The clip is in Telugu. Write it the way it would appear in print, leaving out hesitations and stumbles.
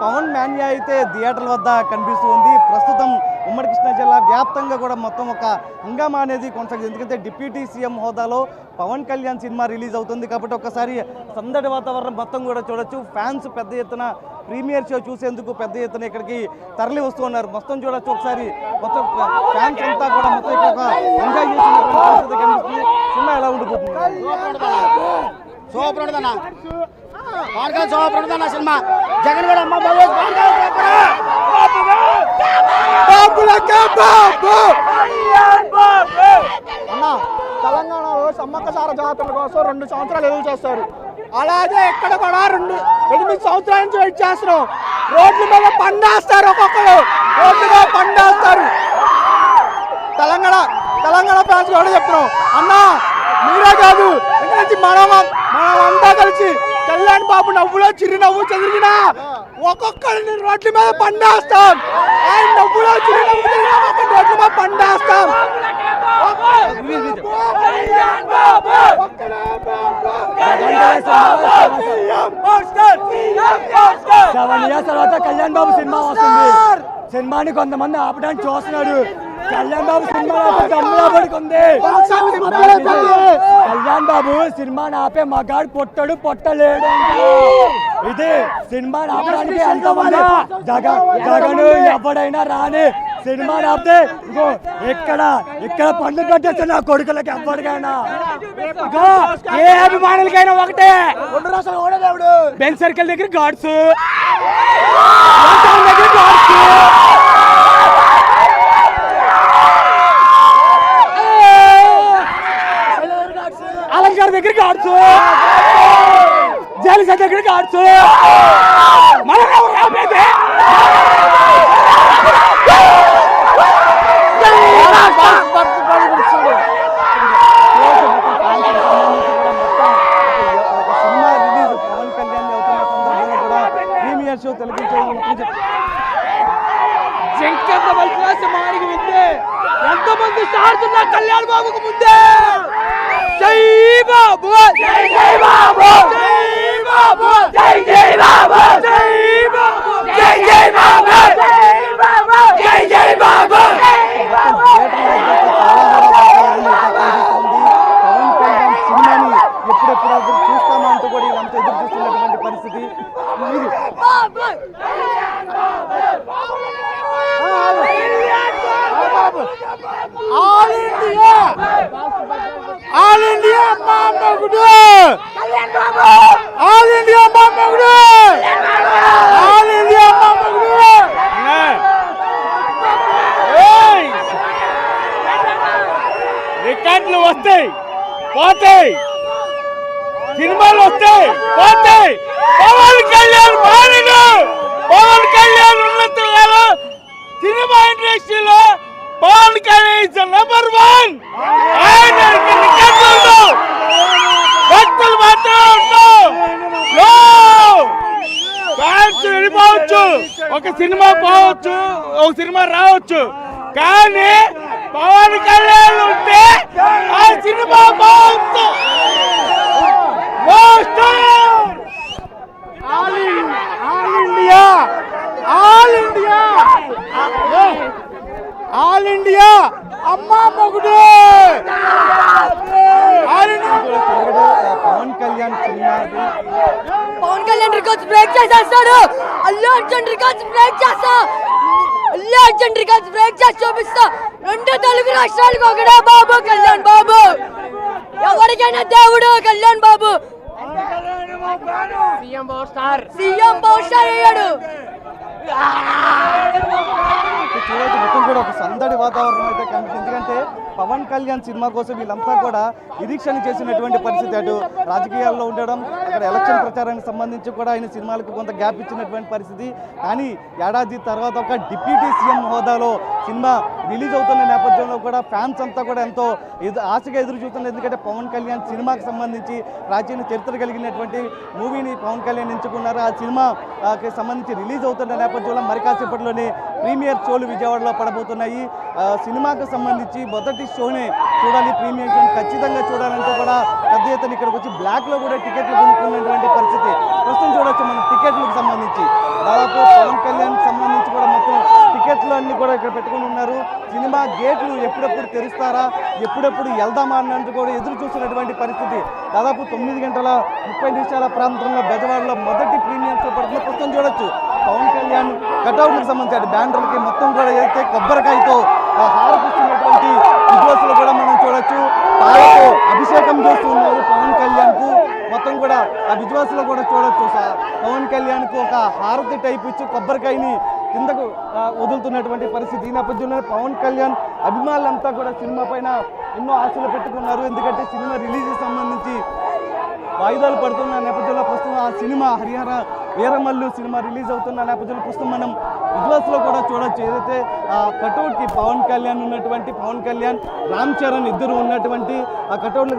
పవన్ మాన్యా అయితే థియేటర్ల వద్ద కనిపిస్తూ ఉంది. ప్రస్తుతం ఉమ్మడి కృష్ణా జిల్లా వ్యాప్తంగా కూడా మొత్తం ఒక హంగామా అనేది కొనసాగుతుంది. ఎందుకంటే డిప్యూటీ సీఎం హోదాలో పవన్ కళ్యాణ్ సినిమా రిలీజ్ అవుతుంది కాబట్టి ఒకసారి సందడి వాతావరణం మొత్తం కూడా చూడొచ్చు. ఫ్యాన్స్ పెద్ద ఎత్తున ప్రీమియర్ షో చూసేందుకు పెద్ద ఎత్తున ఇక్కడికి తరలి వస్తూ ఉన్నారు. మొత్తం చూడొచ్చు ఒకసారి మొత్తం ఫ్యాన్స్ అంతా కూడా మొత్తం ఇక్కడ ఎంజాయ్ చేసినటువంటి పరిస్థితి కనిపిస్తుంది. సినిమా ఎలా ఉండిపోతుంది? సూపర్ ఉంటుందన్న, సూపర్ ఉంటుందన్న సినిమా. జగన్ కూడా అమ్మ అన్న తెలంగాణలో సమ్మక్క సార జాతరల కోసం 2 సంవత్సరాలు ఎదురు చేస్తారు. అలాగే ఇక్కడ కూడా 8 సంవత్సరాల నుంచి వెయిట్ చేస్తున్నాం. రోడ్ల మీద పండేస్తారు, ఒక్కొక్కరు రోడ్ల మీద పండేస్తారు. తెలంగాణ ఫ్యాన్స్ కూడా చెప్తున్నాం అన్న, మీరే కాదు ఇక్కడ నుంచి మనమంతా కలిసి కళ్యాణ్ బాబు నవ్వులో చిరునవ్వు చెదిరినా ఒక్కొక్కరిని రోడ్ల మీద పండేస్తాం. ఆయన నవ్వులో చిరునవ్వు చెదిరినా ఒక్కొక్క రోడ్ల మీద పండేస్తాం. తర్వాత కళ్యాణ్ బాబు సినిమా వస్తుంది. సినిమాని కొంతమంది ఆపడానికి చూస్తున్నాడు. కళ్యాణ్ బాబు సినిమా పడుకుంది. కళ్యాణ్ బాబు సినిమాని ఆపే మగాడు పొట్టలేడు. ఇది సినిమాని ఆపడానికి ఎంతమంది జగన్ ఎవడైనా రాని సినిమాని ఆపితే ఇక్కడ పండ్లు కట్టేస్తే నా కొడుకులకి ఎవ్వడికైనా ఏ అభిమానులకైనా ఒకటే. 2 రాష్ట్రాలు కూడా దేవుడు బెన్ సర్కిల్ దగ్గర గాడ్స్ అలంకార దగ్గర గాడ్స్ జలస దగ్గర గాడ్స్ మన షో తెలిపించే మానికి ముందే ఎంతమంది స్టార్స్ ఉన్నా కళ్యాణ్ బాబుకు ముందే. జై బాబు, జై జై బాబు, జై బాబు, జై జై బాబు, జై బాబు, జై జై బాబు, జై బాబు, జై జై బాబు. పవన్ కళ్యాణ్ సినిమాని ఎప్పుడెప్పుడు చూస్తామా అంటూ కూడా వీళ్ళంతా ఎదురు చూస్తున్నటువంటి పరిస్థితి. ఆల్ ఇండియా మామగుడు, ఆల్ ఇండియా మామగుడు, ఆల్ ఇండియా మామగుడు. రికార్డులు వస్తాయి పోతాయి, సినిమాలు వస్తాయి పోతాయి. పవన్ కళ్యాణ్ మారిడు, పవన్ కళ్యాణ్ ఉన్నతున్నారు సినిమా ఇండస్ట్రీలో. Pawan Kalyan is number 1. ఆయన భక్తులు మాత్రమే ఉంటాం. ఫ్యాన్స్ వెళ్ళిపోవచ్చు, ఒక సినిమా పోవచ్చు, ఒక సినిమా రావచ్చు, కానీ పవన్ కళ్యాణ్ ఉంటే ఆ సినిమా పోవచ్చు. All India, all India, all India అమ్మా మొగుడు. Pawan Kalyan cinema Pawan Kalyan records break చేసేస్తాడు. అల్లు అర్జున్ రికార్డ్స్ బ్రేక్ చేస్తా, అల్లు అర్జున్ రికార్డ్స్ బ్రేక్ చేసి చూపిస్తా. 2 తెలుగు రాష్ట్రాలకు ఒకడే బాబు కళ్యాణ్ బాబు. ఎవరికైనా దేవుడు Kalyan Babu. CM power star అయ్యాడు. చూడవచ్చు మొత్తం కూడా ఒక సందడి వాతావరణం అయితే కనిపిస్తుంది. ఎందుకంటే పవన్ కళ్యాణ్ సినిమా కోసం వీళ్ళంతా కూడా నిరీక్షణ చేసినటువంటి పరిస్థితి. అటు రాజకీయాల్లో ఉండడం, అక్కడ ఎలక్షన్ ప్రచారానికి సంబంధించి కూడా ఆయన సినిమాలకు కొంత గ్యాప్ ఇచ్చినటువంటి పరిస్థితి. కానీ ఏడాది తర్వాత ఒక డిప్యూటీ సీఎం హోదాలో సినిమా రిలీజ్ అవుతున్న నేపథ్యంలో కూడా ఫ్యాన్స్ అంతా కూడా ఎంతో ఆశగా ఎదురు చూస్తున్నారు. ఎందుకంటే పవన్ కళ్యాణ్ సినిమాకి సంబంధించి ప్రాచీన చరిత్ర కలిగినటువంటి మూవీని పవన్ కళ్యాణ్ ఎంచుకున్నారు. ఆ సినిమాకి సంబంధించి రిలీజ్ అవుతున్న నేపథ్యంలో మరి కాసేపట్లోనే ప్రీమియర్ షోలు విజయవాడలో పడబోతున్నాయి. సినిమాకు సంబంధించి మొదటి షోనే చూడాలి, ప్రీమియర్ షోని ఖచ్చితంగా చూడాలంటే కూడా పెద్ద ఎత్తున ఇక్కడికి వచ్చి బ్లాక్లో కూడా టికెట్లు కొనుక్కున్నటువంటి పరిస్థితి ప్రస్తుతం చూడొచ్చు. మన టికెట్లకు సంబంధించి దాదాపు కళ్యాణ్ సంబంధించి కూడా మొత్తం టికెట్లు అన్ని కూడా ఇక్కడ పెట్టుకుని ఉన్నారు. సినిమా గేట్లు ఎప్పుడెప్పుడు తెరుస్తారా, ఎప్పుడెప్పుడు వెళ్దామా అన్నట్టు కూడా ఎదురు చూస్తున్నటువంటి పరిస్థితి. దాదాపు 9:30 ప్రాంతంలో బెజవాడలో మొదటి ప్రీమియం షో పడుతుంది. ప్రస్తుతం చూడొచ్చు పవన్ కళ్యాణ్ కటౌట్లకు సంబంధించి బ్యానర్లకి మొత్తం కూడా ఏదైతే కొబ్బరికాయతో హారపిస్తున్నటువంటి విజువల్స్లో కూడా మనం చూడొచ్చు. పాలతో అభిషేకం చేస్తున్నారు పవన్ కళ్యాణ్ కు. మొత్తం కూడా ఆ విజువల్స్ లో కూడా చూడొచ్చు. పవన్ కళ్యాణ్ కు ఒక హారతి టైప్ ఇచ్చి కొబ్బరికాయని కిందకు వదులుతున్నటువంటి పరిస్థితి. ఈ నేపథ్యంలో పవన్ కళ్యాణ్ అభిమానులంతా కూడా సినిమా పైన ఎన్నో ఆశలు పెట్టుకున్నారు. ఎందుకంటే సినిమా రిలీజ్ సంబంధించి వాయిదాలు పడుతున్న నేపథ్యంలో ప్రస్తుతం ఆ cinema Harihara Veeramallu cinema release అవుతున్న నేపథ్యంలో ప్రస్తుతం మనం విజువల్స్లో కూడా చూడొచ్చు. ఏదైతే ఆ కటౌట్కి పవన్ కళ్యాణ్ ఉన్నటువంటి, పవన్ కళ్యాణ్ రామ్ చరణ్ ఇద్దరు ఉన్నటువంటి ఆ కటౌట్లకు